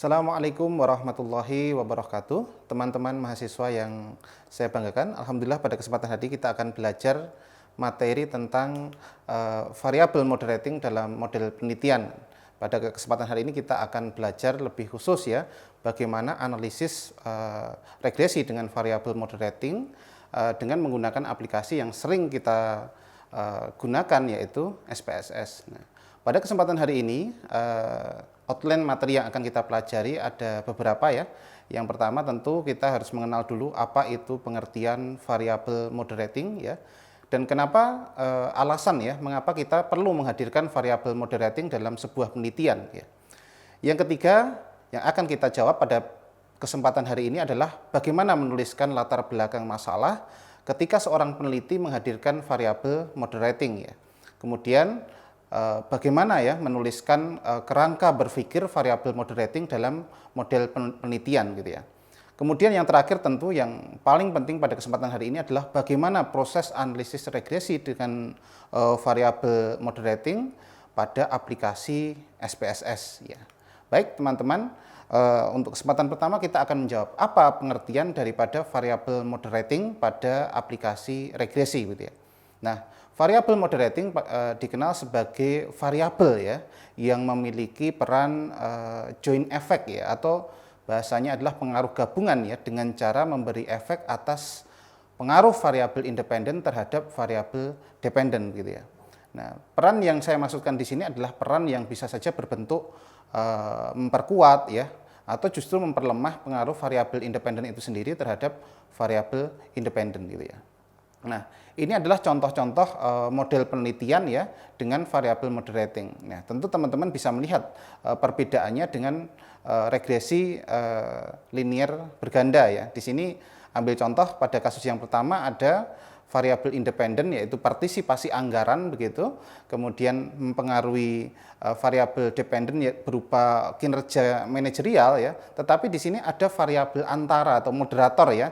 Assalamualaikum warahmatullahi wabarakatuh. Teman-teman mahasiswa yang saya banggakan, alhamdulillah pada kesempatan hari ini kita akan belajar materi tentang variabel moderating dalam model penelitian. Pada kesempatan hari ini kita akan belajar lebih khusus ya, bagaimana analisis regresi dengan variabel moderating dengan menggunakan aplikasi yang sering kita gunakan, yaitu SPSS. Nah, pada kesempatan hari ini outline materi yang akan kita pelajari ada beberapa ya. Yang pertama tentu kita harus mengenal dulu apa itu pengertian variabel moderating ya. Dan kenapa alasan ya mengapa kita perlu menghadirkan variabel moderating dalam sebuah penelitian ya. Yang ketiga yang akan kita jawab pada kesempatan hari ini adalah bagaimana menuliskan latar belakang masalah ketika seorang peneliti menghadirkan variabel moderating ya. Kemudian bagaimana ya menuliskan kerangka berpikir variabel moderating dalam model penelitian gitu ya. Kemudian yang terakhir tentu yang paling penting pada kesempatan hari ini adalah bagaimana proses analisis regresi dengan variabel moderating pada aplikasi SPSS ya. Baik teman-teman, untuk kesempatan pertama kita akan menjawab apa pengertian daripada variabel moderating pada aplikasi regresi gitu ya. Nah, variabel moderating dikenal sebagai variabel ya yang memiliki peran joint effect ya, atau bahasanya adalah pengaruh gabungan ya, dengan cara memberi efek atas pengaruh variabel independen terhadap variabel dependen gitu ya. Nah, peran yang saya maksudkan di sini adalah peran yang bisa saja berbentuk memperkuat ya, atau justru memperlemah pengaruh variabel independen itu sendiri terhadap variabel independen gitu ya. Nah, ini adalah contoh-contoh model penelitian ya dengan variabel moderating. Nah, tentu teman-teman bisa melihat perbedaannya dengan regresi linear berganda ya. Di sini ambil contoh pada kasus yang pertama ada variabel independen yaitu partisipasi anggaran begitu, kemudian mempengaruhi variabel dependen ya, berupa kinerja manajerial ya. Tetapi di sini ada variabel antara atau moderator ya,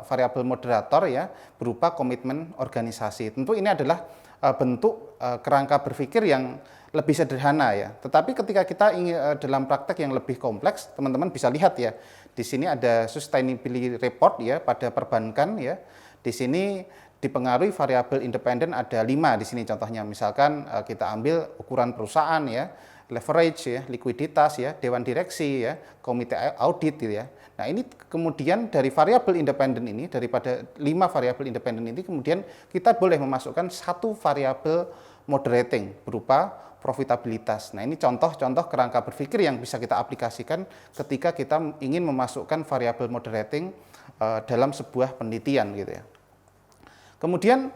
variabel moderator ya berupa komitmen organisasi. Tentu ini adalah bentuk kerangka berpikir yang lebih sederhana ya. Tetapi ketika kita ingin dalam praktek yang lebih kompleks, teman-teman bisa lihat ya. Di sini ada sustainability report ya pada perbankan ya. Di sini dipengaruhi variabel independen ada 5 di sini contohnya. Misalkan kita ambil ukuran perusahaan ya, leverage ya, likuiditas ya, dewan direksi ya, komite audit gitu ya. Nah, ini kemudian dari variabel independen ini, daripada 5 variabel independen ini kemudian kita boleh memasukkan satu variabel moderating berupa profitabilitas. Nah, ini contoh-contoh kerangka berpikir yang bisa kita aplikasikan ketika kita ingin memasukkan variabel moderating dalam sebuah penelitian gitu ya. Kemudian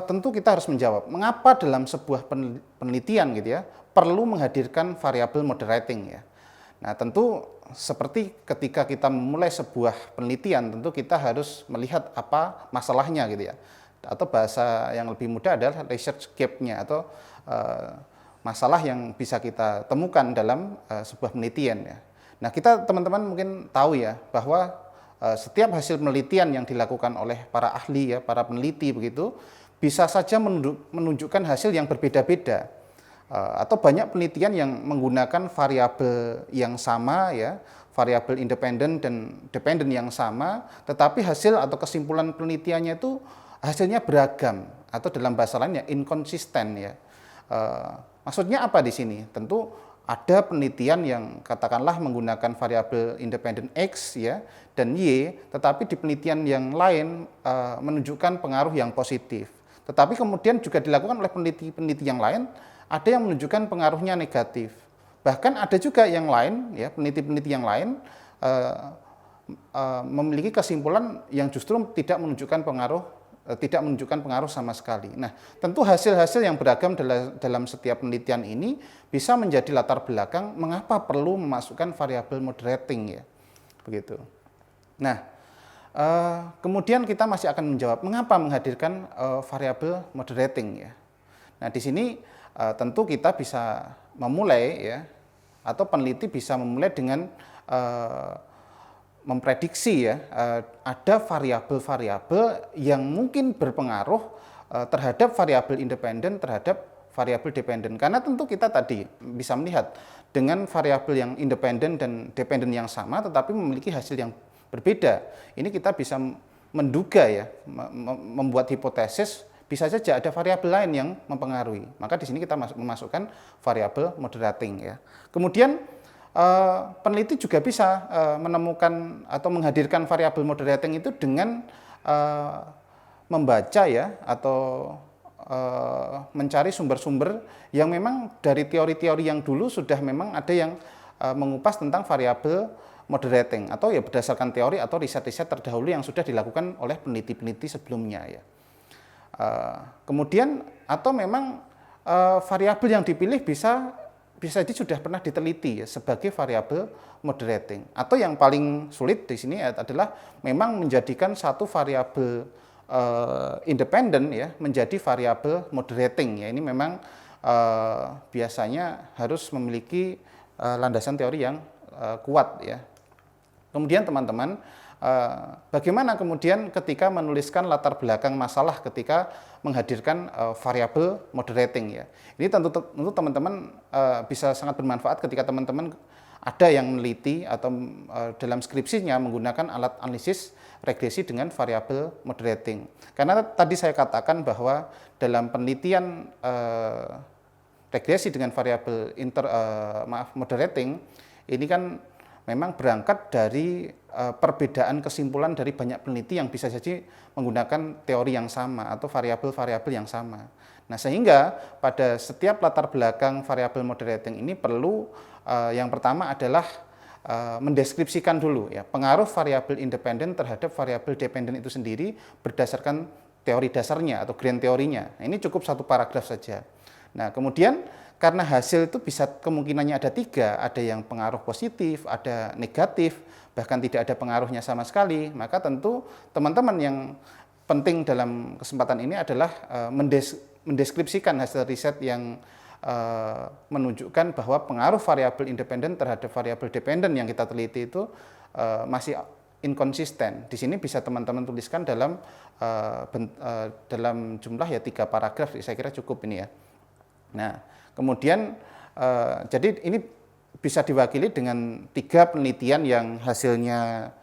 tentu kita harus menjawab mengapa dalam sebuah penelitian gitu ya perlu menghadirkan variabel moderating ya. Nah, tentu seperti ketika kita memulai sebuah penelitian tentu kita harus melihat apa masalahnya gitu ya. Atau bahasa yang lebih mudah adalah research gap-nya atau masalah yang bisa kita temukan dalam sebuah penelitian ya. Nah, kita teman-teman mungkin tahu ya bahwa setiap hasil penelitian yang dilakukan oleh para ahli ya, para peneliti begitu, bisa saja menunjukkan hasil yang berbeda-beda. Atau banyak penelitian yang menggunakan variabel yang sama ya, variabel independen dan dependen yang sama, tetapi hasil atau kesimpulan penelitiannya itu hasilnya beragam atau dalam bahasa lainnya inkonsisten ya. Maksudnya apa di sini? Tentu ada penelitian yang katakanlah menggunakan variabel independen X ya dan Y, tetapi di penelitian yang lain menunjukkan pengaruh yang positif. Tetapi kemudian juga dilakukan oleh peneliti-peneliti yang lain, ada yang menunjukkan pengaruhnya negatif. Bahkan ada juga yang lain ya, peneliti-peneliti yang lain memiliki kesimpulan yang justru tidak menunjukkan pengaruh sama sekali. Nah, tentu hasil-hasil yang beragam dalam setiap penelitian ini bisa menjadi latar belakang mengapa perlu memasukkan variabel moderating ya, begitu. Nah, kemudian kita masih akan menjawab mengapa menghadirkan variabel moderating ya. Nah, di sini tentu kita bisa memulai ya, atau peneliti bisa memulai dengan memprediksi ya, ada variabel-variabel yang mungkin berpengaruh terhadap variabel independen terhadap variabel dependen. Karena tentu kita tadi bisa melihat dengan variabel yang independen dan dependen yang sama tetapi memiliki hasil yang berbeda. Ini kita bisa menduga ya, membuat hipotesis bisa saja ada variabel lain yang mempengaruhi. Maka di sini kita memasukkan variabel moderating ya. Kemudian peneliti juga bisa menemukan atau menghadirkan variabel moderating itu dengan membaca ya atau mencari sumber-sumber yang memang dari teori-teori yang dulu sudah memang ada yang mengupas tentang variabel moderating atau ya berdasarkan teori atau riset-riset terdahulu yang sudah dilakukan oleh peneliti-peneliti sebelumnya ya. Kemudian atau memang variabel yang dipilih bisa jadi sudah pernah diteliti ya, sebagai variabel moderating. Atau yang paling sulit di sini adalah memang menjadikan satu variabel independen ya menjadi variabel moderating ya. Ini memang biasanya harus memiliki landasan teori yang kuat ya. Kemudian teman-teman, bagaimana kemudian ketika menuliskan latar belakang masalah ketika menghadirkan variabel moderating ya. Ini tentu teman-teman bisa sangat bermanfaat ketika teman-teman ada yang meneliti atau dalam skripsinya menggunakan alat analisis regresi dengan variabel moderating. Karena tadi saya katakan bahwa dalam penelitian regresi dengan variabel moderating ini kan memang berangkat dari perbedaan kesimpulan dari banyak peneliti yang bisa saja menggunakan teori yang sama atau variabel-variabel yang sama. Nah, sehingga pada setiap latar belakang variabel moderating ini perlu yang pertama adalah mendeskripsikan dulu ya pengaruh variabel independen terhadap variabel dependen itu sendiri berdasarkan teori dasarnya atau grand teorinya. Nah, ini cukup satu paragraf saja. Nah, kemudian karena hasil itu bisa kemungkinannya ada tiga, ada yang pengaruh positif, ada negatif, bahkan tidak ada pengaruhnya sama sekali, maka tentu teman-teman yang penting dalam kesempatan ini adalah mendeskripsikan hasil riset yang menunjukkan bahwa pengaruh variabel independen terhadap variabel dependen yang kita teliti itu masih inkonsisten. Di sini bisa teman-teman tuliskan dalam jumlah ya 3 paragraf, saya kira cukup ini ya. Nah, kemudian jadi ini bisa diwakili dengan 3 penelitian yang hasilnya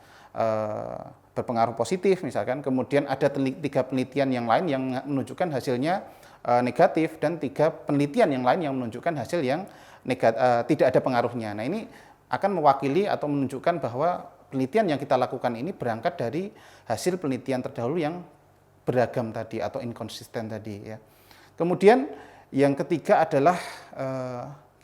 berpengaruh positif misalkan, kemudian ada 3 penelitian yang lain yang menunjukkan hasilnya negatif dan 3 penelitian yang lain yang menunjukkan hasil yang tidak ada pengaruhnya. Nah, ini akan mewakili atau menunjukkan bahwa penelitian yang kita lakukan ini berangkat dari hasil penelitian terdahulu yang beragam tadi atau inkonsisten tadi ya. Kemudian yang ketiga adalah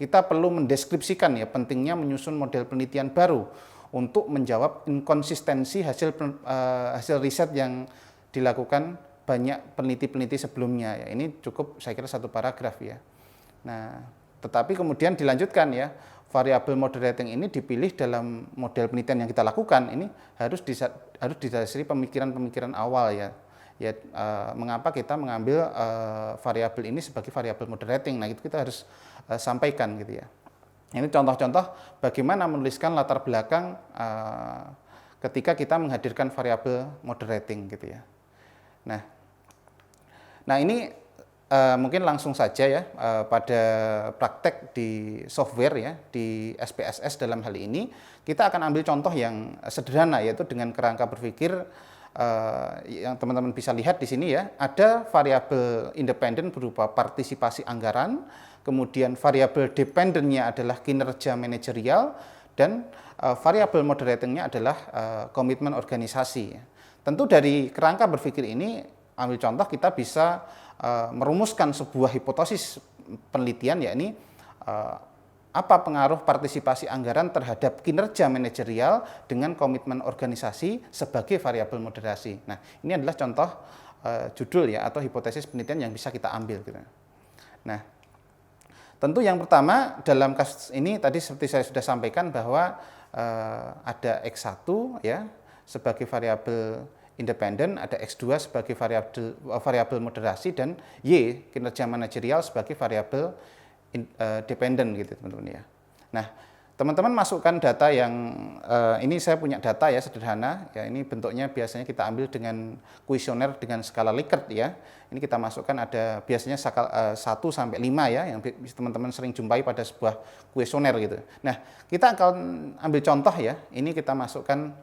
kita perlu mendeskripsikan ya pentingnya menyusun model penelitian baru untuk menjawab inkonsistensi hasil riset yang dilakukan banyak peneliti-peneliti sebelumnya ya. Ini cukup saya kira 1 paragraf ya. Nah, tetapi kemudian dilanjutkan ya, variabel moderating ini dipilih dalam model penelitian yang kita lakukan ini harus didasari pemikiran-pemikiran awal ya. Ya, mengapa kita mengambil variabel ini sebagai variabel moderating. Nah, itu kita harus sampaikan gitu ya. Ini contoh-contoh bagaimana menuliskan latar belakang ketika kita menghadirkan variabel moderating gitu ya. Nah ini mungkin langsung saja ya pada praktek di software ya di SPSS dalam hal ini kita akan ambil contoh yang sederhana yaitu dengan kerangka berpikir yang teman-teman bisa lihat di sini ya, ada variabel independen berupa partisipasi anggaran, kemudian variabel dependennya adalah kinerja manajerial, dan variabel moderatingnya adalah komitmen organisasi. Tentu dari kerangka berpikir ini, ambil contoh kita bisa merumuskan sebuah hipotesis penelitian, yakni apa pengaruh partisipasi anggaran terhadap kinerja manajerial dengan komitmen organisasi sebagai variabel moderasi. Nah, ini adalah contoh judul ya atau hipotesis penelitian yang bisa kita ambil gitu. Nah, tentu yang pertama dalam kasus ini tadi seperti saya sudah sampaikan bahwa ada X1 ya sebagai variabel independen, ada X2 sebagai variabel moderasi, dan Y kinerja manajerial sebagai variabel dependen gitu teman-teman ya. Nah, teman-teman masukkan data yang ini saya punya data ya sederhana ya, ini bentuknya biasanya kita ambil dengan kuesioner dengan skala Likert ya. Ini kita masukkan ada biasanya 1 sampai 5 ya yang teman-teman sering jumpai pada sebuah kuesioner gitu. Nah, kita akan ambil contoh ya. Ini kita masukkan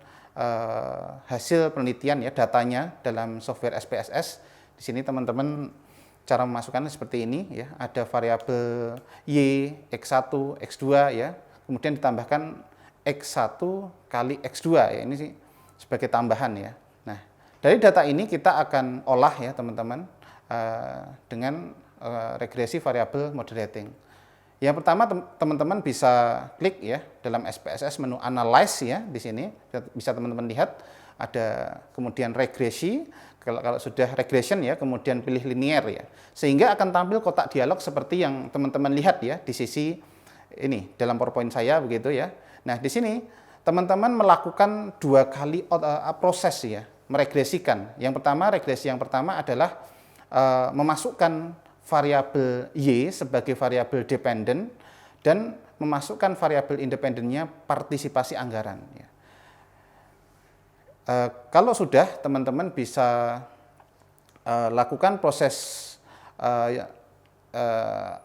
hasil penelitian ya, datanya dalam software SPSS. Di sini teman-teman cara memasukkannya seperti ini ya. Ada variabel Y, X1, X2 ya. Kemudian ditambahkan X1 kali X2 ya. Ini sih sebagai tambahan ya. Nah, dari data ini kita akan olah ya teman-teman dengan regresi variabel moderating. Yang pertama teman-teman bisa klik ya dalam SPSS menu Analyze ya, di sini bisa teman-teman lihat ada kemudian regresi. Kalau sudah regression ya, kemudian pilih linear ya, sehingga akan tampil kotak dialog seperti yang teman-teman lihat ya di sisi ini dalam PowerPoint saya begitu ya. Nah, di sini teman-teman melakukan 2 kali proses ya, meregresikan. Regresi yang pertama adalah memasukkan variabel Y sebagai variabel dependen dan memasukkan variabel independennya partisipasi anggaran. Ya. Kalau sudah, teman-teman bisa lakukan proses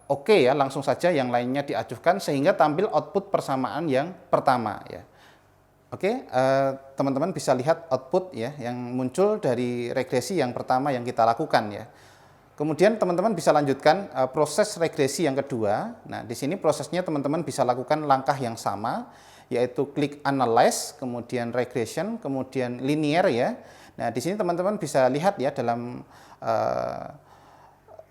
oke ya, langsung saja yang lainnya diajukan sehingga tampil output persamaan yang pertama ya. Oke, teman-teman bisa lihat output ya yang muncul dari regresi yang pertama yang kita lakukan ya. Kemudian teman-teman bisa lanjutkan proses regresi yang kedua. Nah, di sini prosesnya teman-teman bisa lakukan langkah yang sama, yaitu klik Analyze, kemudian Regression, kemudian Linear ya. Nah, di sini teman-teman bisa lihat ya dalam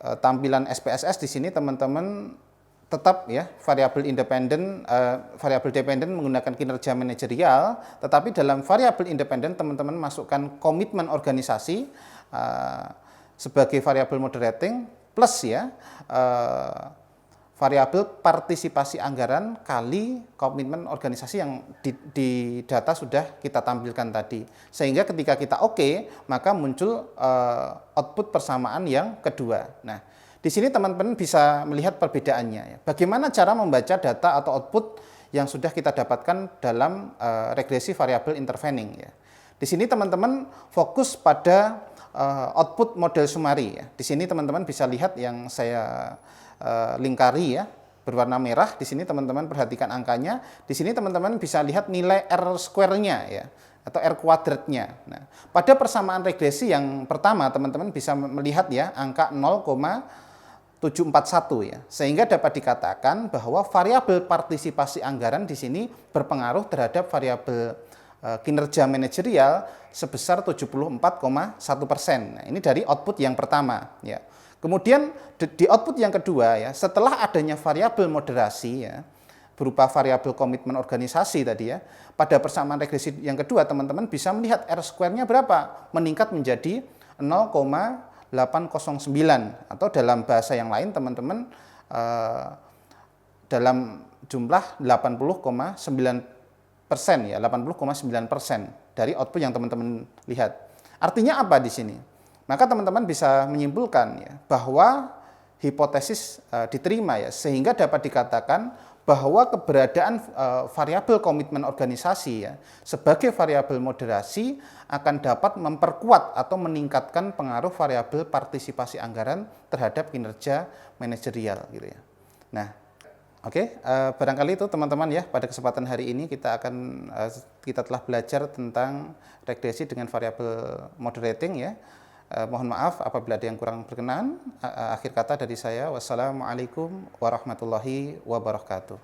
tampilan SPSS di sini teman-teman tetap ya variabel dependen menggunakan kinerja manajerial, tetapi dalam variabel independen teman-teman masukkan komitmen organisasi sebagai variabel moderating plus ya variabel partisipasi anggaran kali komitmen organisasi yang di data sudah kita tampilkan tadi, sehingga ketika kita oke, maka muncul output persamaan yang kedua. Nah, di sini teman-teman bisa melihat perbedaannya ya. Bagaimana cara membaca data atau output yang sudah kita dapatkan dalam regresi variabel intervening ya. Di sini teman-teman fokus pada output model summary ya. Di sini teman-teman bisa lihat yang saya lingkari ya berwarna merah. Di sini teman-teman perhatikan angkanya. Di sini teman-teman bisa lihat nilai R square-nya ya atau R kuadratnya. Nah, pada persamaan regresi yang pertama teman-teman bisa melihat ya angka 0,741 ya. Sehingga dapat dikatakan bahwa variabel partisipasi anggaran di sini berpengaruh terhadap variabel kinerja manajerial sebesar 74,1%. Nah, ini dari output yang pertama ya. Kemudian di output yang kedua ya, setelah adanya variabel moderasi ya, berupa variabel komitmen organisasi tadi ya, pada persamaan regresi yang kedua teman-teman bisa melihat R square-nya berapa? Meningkat menjadi 0,809 atau dalam bahasa yang lain teman-teman dalam jumlah 80,9% ya, 80,9% dari output yang teman-teman lihat. Artinya apa di sini? Maka teman-teman bisa menyimpulkan ya bahwa hipotesis diterima ya, sehingga dapat dikatakan bahwa keberadaan variabel komitmen organisasi ya sebagai variabel moderasi akan dapat memperkuat atau meningkatkan pengaruh variabel partisipasi anggaran terhadap kinerja manajerial gitu ya. Nah, oke, barangkali itu teman-teman ya, pada kesempatan hari ini kita telah belajar tentang regresi dengan variabel moderating ya. Mohon maaf apabila ada yang kurang berkenan. Akhir kata dari saya, wassalamualaikum warahmatullahi wabarakatuh.